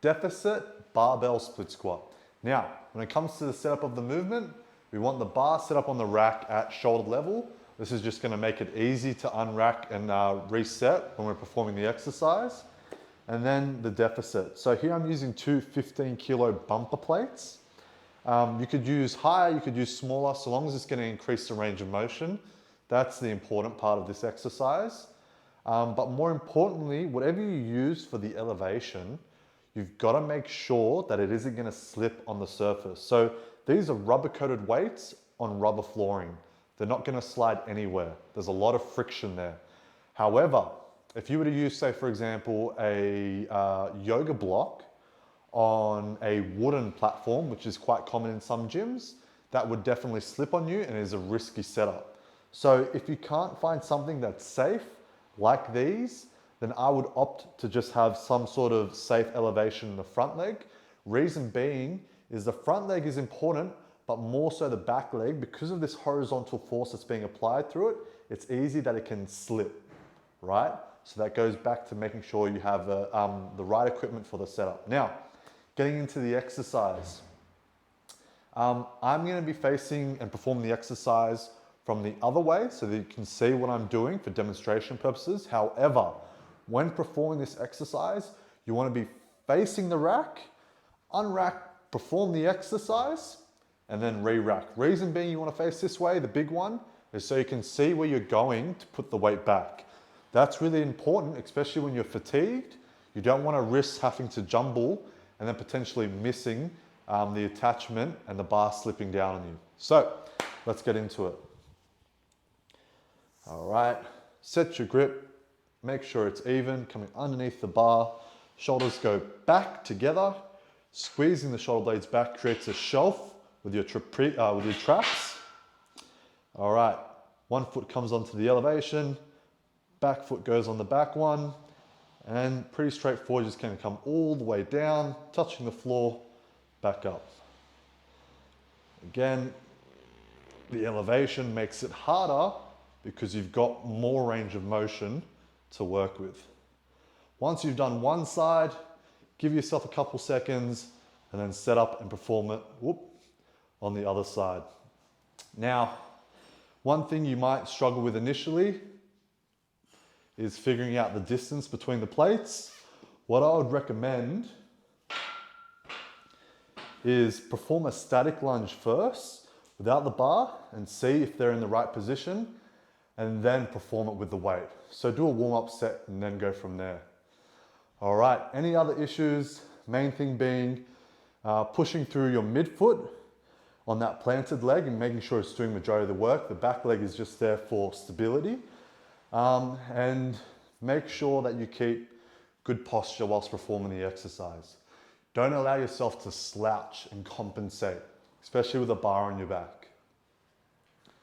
deficit barbell split squat. Now, when it comes to the setup of the movement, we want the bar set up on the rack at shoulder level. This is just gonna make it easy to unrack and reset when we're performing the exercise. And then the deficit. So here I'm using two 15-kilo bumper plates. You could use higher, you could use smaller, so long as it's gonna increase the range of motion. That's the important part of this exercise. But more importantly, whatever you use for the elevation, you've got to make sure that it isn't going to slip on the surface. So these are rubber coated weights on rubber flooring. They're not going to slide anywhere. There's a lot of friction there. However, if you were to use, say for example, a yoga block on a wooden platform, which is quite common in some gyms, that would definitely slip on you and is a risky setup. So if you can't find something that's safe, like these, then I would opt to just have some sort of safe elevation in the front leg. Reason being is the front leg is important, but more so the back leg, because of this horizontal force that's being applied through it, it's easy that it can slip, right? So that goes back to making sure you have the right equipment for the setup. Now, getting into the exercise. I'm gonna be facing and performing the exercise from the other way so that you can see what I'm doing for demonstration purposes. However, when performing this exercise, you want to be facing the rack, unrack, perform the exercise, and then re-rack. Reason being you want to face this way, the big one, is so you can see where you're going to put the weight back. That's really important, especially when you're fatigued. You don't want to risk having to jumble and then potentially missing the attachment and the bar slipping down on you. So let's get into it. All right, set your grip, make sure it's even, coming underneath the bar, shoulders go back together, squeezing the shoulder blades back creates a shelf with your traps. All right, one foot comes onto the elevation, back foot goes on the back one, and pretty straightforward, just gonna come all the way down, touching the floor, back up. Again, the elevation makes it harder because you've got more range of motion to work with. Once you've done one side, give yourself a couple seconds and then set up and perform it on the other side. Now, one thing you might struggle with initially is figuring out the distance between the plates. What I would recommend is perform a static lunge first without the bar and see if they're in the right position, and then perform it with the weight. So do a warm-up set and then go from there. All right, any other issues? Main thing being pushing through your midfoot on that planted leg and making sure it's doing the majority of the work. The back leg is just there for stability. And make sure that you keep good posture whilst performing the exercise. Don't allow yourself to slouch and compensate, especially with a bar on your back.